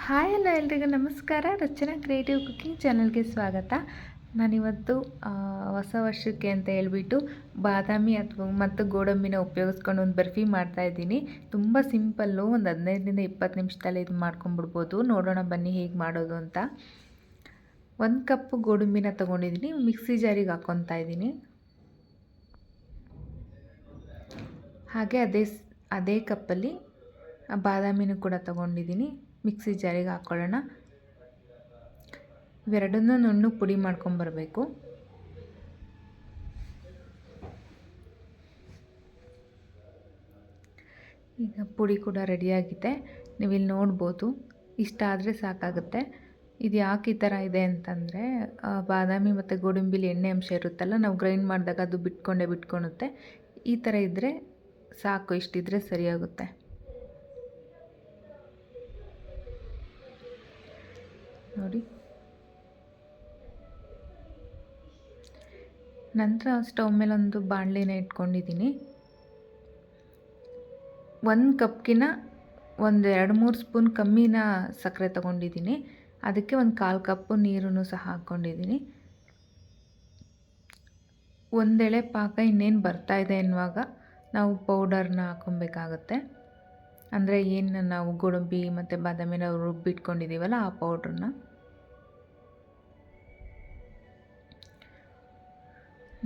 Hi ಎಲ್ಲ ಎಲ್ರಿಗೂ ನಮಸ್ಕಾರ. ರಚನಾ ಕ್ರಿಯೇಟಿವ್ ಕುಕಿಂಗ್ ಚಾನಲ್ಗೆ ಸ್ವಾಗತ. ನಾನಿವತ್ತು ಹೊಸ ವರ್ಷಕ್ಕೆ ಅಂತ ಹೇಳ್ಬಿಟ್ಟು ಬಾದಾಮಿ ಮತ್ತು ಗೋಡಂಬಿನ ಉಪಯೋಗಿಸ್ಕೊಂಡು ಒಂದು ಬರ್ಫಿ ಮಾಡ್ತಾಯಿದ್ದೀನಿ. ತುಂಬ ಸಿಂಪಲ್ಲು, ಒಂದು 15ರಿಂದ 20 ನಿಮಿಷದಲ್ಲಿ ಇದು ಮಾಡ್ಕೊಂಬಿಡ್ಬೋದು. ನೋಡೋಣ ಬನ್ನಿ ಹೇಗೆ ಮಾಡೋದು ಅಂತ. 1 ಕಪ್ಪು ಗೋಡಂಬಿನ ತೊಗೊಂಡಿದ್ದೀನಿ, ಮಿಕ್ಸಿ ಜಾರಿಗೆ ಹಾಕ್ಕೊತಾ ಇದ್ದೀನಿ. ಹಾಗೆ ಅದೇ ಕಪ್ಪಲ್ಲಿ ಬಾದಾಮಿನೂ ಕೂಡ ತೊಗೊಂಡಿದ್ದೀನಿ, ಮಿಕ್ಸಿ ಜಾರಿಗೆ ಹಾಕ್ಕೊಳ್ಳೋಣ. ಇವೆರಡನ್ನೂ ನುಣ್ಣಗೆ ಪುಡಿ ಮಾಡ್ಕೊಂಬರ್ಬೇಕು. ಈಗ ಪುಡಿ ಕೂಡ ರೆಡಿಯಾಗಿದೆ, ನೀವಿಲ್ಲಿ ನೋಡ್ಬೋದು. ಇಷ್ಟ ಆದರೆ ಸಾಕಾಗುತ್ತೆ. ಇದು ಯಾಕೆ ಈ ಥರ ಇದೆ ಅಂತಂದರೆ, ಬಾದಾಮಿ ಮತ್ತು ಗೋಡಂಬಿಲಿ ಎಣ್ಣೆ ಅಂಶ ಇರುತ್ತಲ್ಲ, ನಾವು ಗ್ರೈಂಡ್ ಮಾಡಿದಾಗ ಅದು ಬಿಟ್ಕೊಳುತ್ತೆ. ಈ ಥರ ಇದ್ದರೆ ಸಾಕು, ಇಷ್ಟಿದ್ರೆ ಸರಿಯಾಗುತ್ತೆ. ನೋಡಿ, ನಂತರ ಸ್ಟವ್ ಮೇಲೆ ಒಂದು ಬಾಣಲಿನ ಇಟ್ಕೊಂಡಿದ್ದೀನಿ. 1 ಕಪ್ಗಿನ ಒಂದು 2-3 ಸ್ಪೂನ್ ಕಮ್ಮಿನ ಸಕ್ಕರೆ ತೊಗೊಂಡಿದ್ದೀನಿ. ಅದಕ್ಕೆ ಒಂದು 1/4 ಕಪ್ಪು ನೀರನ್ನು ಸಹ ಹಾಕ್ಕೊಂಡಿದ್ದೀನಿ. ಒಂದೆಳೆ ಪಾಕ ಇನ್ನೇನು ಬರ್ತಾಯಿದೆ ಅನ್ನುವಾಗ ನಾವು ಪೌಡರ್ನ ಹಾಕ್ಕೊಬೇಕಾಗತ್ತೆ. ಅಂದರೆ ಏನು ನಾವು ಗೋಡಂಬಿ ಮತ್ತು ಬಾದಾಮಿನ ರುಬ್ಬಿಟ್ಕೊಂಡಿದ್ದೀವಲ್ಲ, ಆ ಪೌಡ್ರನ್ನ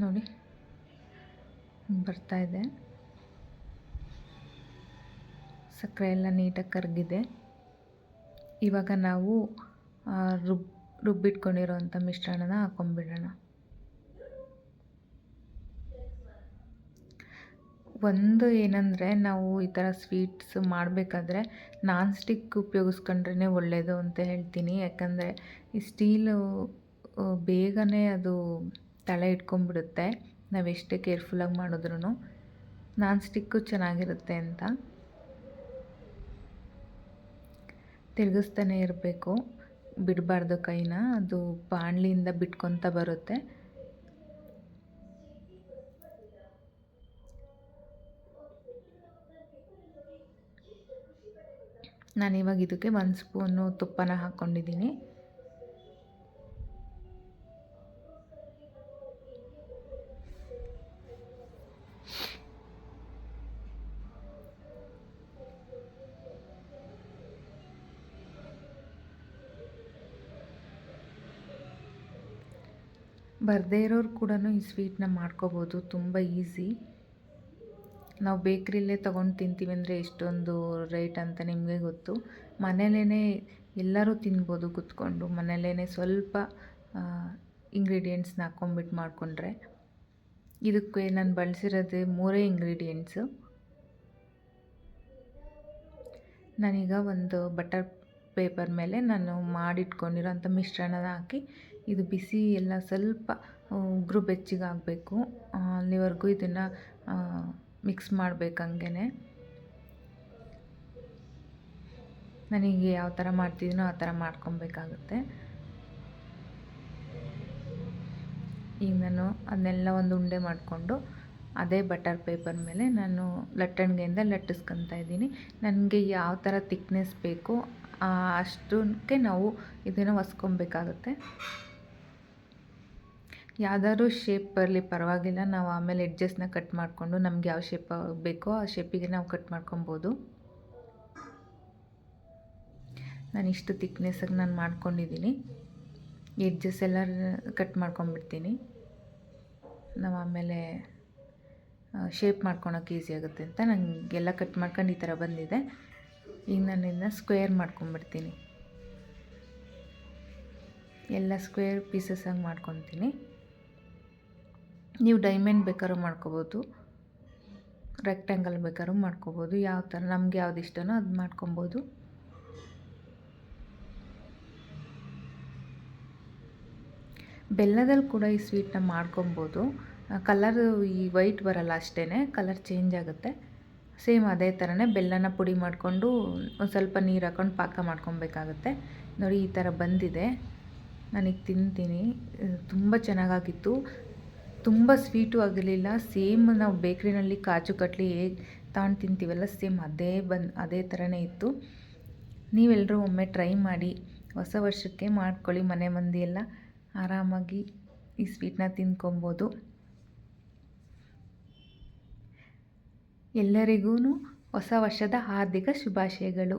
ನೋಡಿ ಬರ್ತಾಯಿದೆ. ಸಕ್ಕರೆ ಎಲ್ಲ ನೀಟಾಗಿ ಕರಗಿದೆ. ಇವಾಗ ನಾವು ರುಬ್ಬಿಟ್ಕೊಂಡಿರೋಂಥ ಮಿಶ್ರಣನ ಹಾಕ್ಕೊಂಬಿಡೋಣ. ಒಂದು ಏನಂದರೆ, ನಾವು ಈ ಥರ ಸ್ವೀಟ್ಸ್ ಮಾಡಬೇಕಾದ್ರೆ ನಾನ್ ಸ್ಟಿಕ್ ಉಪಯೋಗಿಸ್ಕೊಂಡ್ರೇ ಒಳ್ಳೆಯದು ಅಂತ ಹೇಳ್ತೀನಿ. ಯಾಕಂದರೆ ಈ ಸ್ಟೀಲು ಬೇಗನೆ ಅದು ತಳ ಇಟ್ಕೊಂಡ್ಬಿಡುತ್ತೆ, ನಾವೆಷ್ಟೇ ಕೇರ್ಫುಲ್ಲಾಗಿ ಮಾಡಿದ್ರೂ. ನಾನ್ ಸ್ಟಿಕ್ಕು ಚೆನ್ನಾಗಿರುತ್ತೆ ಅಂತ ತಿರುಗಿಸ್ತಾನೆ ಇರಬೇಕು, ಬಿಡಬಾರ್ದು ಕೈನ. ಅದು ಬಾಣಲಿಯಿಂದ ಬಿಟ್ಕೊತ ಬರುತ್ತೆ. ನಾನಿವಾಗ ಇದಕ್ಕೆ 1 ಸ್ಪೂನು ತುಪ್ಪನ ಹಾಕ್ಕೊಂಡಿದ್ದೀನಿ. ಬರದೇ ಇರೋರು ಕೂಡ ಈ ಸ್ವೀಟ್ನ ಮಾಡ್ಕೋಬೋದು, ತುಂಬ ಈಸಿ. ನಾವು ಬೇಕ್ರಿಲೇ ತೊಗೊಂಡು ತಿಂತೀವಿ ಅಂದರೆ ಎಷ್ಟೊಂದು ರೇಟ್ ಅಂತ ನಿಮಗೆ ಗೊತ್ತು. ಮನೇಲೇ ಎಲ್ಲರೂ ತಿನ್ಬೋದು ಕೂತ್ಕೊಂಡು. ಮನೇಲೇ ಸ್ವಲ್ಪ ಇಂಗ್ರೀಡಿಯೆಂಟ್ಸ್ನ ಹಾಕ್ಕೊಂಬಿಟ್ಟು ಮಾಡಿಕೊಂಡ್ರೆ. ಇದಕ್ಕೆ ನಾನು ಬಳಸಿರೋದು 3 ಇಂಗ್ರೀಡಿಯೆಂಟ್ಸು. ನಾನೀಗ ಒಂದು ಬಟರ್ ಪೇಪರ್ ಮೇಲೆ ನಾನು ಮಾಡಿಟ್ಕೊಂಡಿರೋಂಥ ಮಿಶ್ರಣನ ಹಾಕಿ, ಇದು ಬಿಸಿ ಎಲ್ಲ ಸ್ವಲ್ಪ ಉಗುರು ಬೆಚ್ಚಗಾಗಬೇಕು, ಅಲ್ಲಿವರೆಗೂ ಇದನ್ನು ಮಿಕ್ಸ್ ಮಾಡಬೇಕು. ಹಂಗೆ ನನಗೆ ಯಾವ ಥರ ಮಾಡ್ತಿದ್ದೀನೋ ಆ ಥರ ಮಾಡ್ಕೊಬೇಕಾಗುತ್ತೆ. ಈಗ ನಾನು ಅದನ್ನೆಲ್ಲ ಒಂದು ಉಂಡೆ ಮಾಡಿಕೊಂಡು ಅದೇ ಬಟರ್ ಪೇಪರ್ ಮೇಲೆ ನಾನು ಲಟ್ಟಣಿಗೆಯಿಂದ ಲಟ್ಟಿಸ್ಕೊತಾ ಇದ್ದೀನಿ. ನನಗೆ ಯಾವ ಥರ ತಿಕ್ನೆಸ್ ಬೇಕು ಅಷ್ಟಕ್ಕೆ ನಾವು ಇದನ್ನು ಒಸ್ಕೊಬೇಕಾಗುತ್ತೆ. ಯಾವ್ದಾದ್ರು ಶೇಪ್ ಬರಲಿ ಪರವಾಗಿಲ್ಲ, ನಾವು ಆಮೇಲೆ ಎಡ್ಜಸ್ನ ಕಟ್ ಮಾಡಿಕೊಂಡು ನಮ್ಗೆ ಯಾವ ಶೇಪ್ ಬೇಕೋ ಆ ಶೇಪಿಗೆ ನಾವು ಕಟ್ ಮಾಡ್ಕೊಬೋದು. ನಾನು ಇಷ್ಟು ತಿಕ್ನೆಸ್ಸಾಗಿ ನಾನು ಮಾಡ್ಕೊಂಡಿದ್ದೀನಿ. ಎಡ್ಜಸ್ ಎಲ್ಲ ಕಟ್ ಮಾಡ್ಕೊಂಬಿಡ್ತೀನಿ, ನಾವು ಆಮೇಲೆ ಶೇಪ್ ಮಾಡ್ಕೊಳಕ್ಕೆ ಈಸಿ ಆಗುತ್ತೆ ಅಂತ. ನನಗೆಲ್ಲ ಕಟ್ ಮಾಡ್ಕೊಂಡು ಈ ಥರ ಬಂದಿದೆ. ಈಗ ನಾನು ಇದನ್ನ ಸ್ಕ್ವೇರ್ ಮಾಡ್ಕೊಂಬಿಡ್ತೀನಿ. ಎಲ್ಲ ಸ್ಕ್ವೇರ್ ಪೀಸಸ್ಸಾಗಿ ಮಾಡ್ಕೊತೀನಿ. ನೀವು ಡೈಮಂಡ್ ಬೇಕಾದ್ರೂ ಮಾಡ್ಕೋಬೋದು, ರೆಕ್ಟ್ಯಾಂಗಲ್ ಬೇಕಾದ್ರೂ ಮಾಡ್ಕೋಬೋದು. ಯಾವ ಥರ ನಮ್ಗೆ ಯಾವ್ದು ಇಷ್ಟನೋ ಅದು ಮಾಡ್ಕೊಬೋದು. ಬೆಲ್ಲದಲ್ಲಿ ಕೂಡ ಈ ಸ್ವೀಟ್ನ ಮಾಡ್ಕೊಬೋದು. ಕಲರ್ ಈ ವೈಟ್ ಬರಲ್ಲ ಅಷ್ಟೇ, ಕಲರ್ ಚೇಂಜ್ ಆಗುತ್ತೆ. ಸೇಮ್ ಅದೇ ಥರನೇ ಬೆಲ್ಲನ ಪುಡಿ ಮಾಡಿಕೊಂಡು ಒಂದು ಸ್ವಲ್ಪ ನೀರು ಹಾಕ್ಕೊಂಡು ಪಾಕ ಮಾಡ್ಕೊಬೇಕಾಗುತ್ತೆ. ನೋಡಿ ಈ ಥರ ಬಂದಿದೆ. ನನಗೆ ತಿಂತೀನಿ, ತುಂಬ ಚೆನ್ನಾಗಾಗಿತ್ತು. ತುಂಬ ಸ್ವೀಟು ಆಗಿರಲಿಲ್ಲ. ಸೇಮ್ ನಾವು ಬೇಕ್ರಿನಲ್ಲಿ ಕಾಜು ಕಟ್ಲಿ ಹೇಗೆ ತಗೊಂಡು ತಿಂತೀವಲ್ಲ, ಸೇಮ್ ಅದೇ ಥರನೇ ಇತ್ತು. ನೀವೆಲ್ಲರೂ ಒಮ್ಮೆ ಟ್ರೈ ಮಾಡಿ, ಹೊಸ ವರ್ಷಕ್ಕೆ ಮಾಡ್ಕೊಳ್ಳಿ. ಮನೆ ಮಂದಿ ಎಲ್ಲ ಆರಾಮಾಗಿ ಈ ಸ್ವೀಟ್ನ ತಿನ್ಕೊಬೋದು. ಎಲ್ಲರಿಗೂ ಹೊಸ ವರ್ಷದ ಹಾರ್ದಿಕ ಶುಭಾಶಯಗಳು.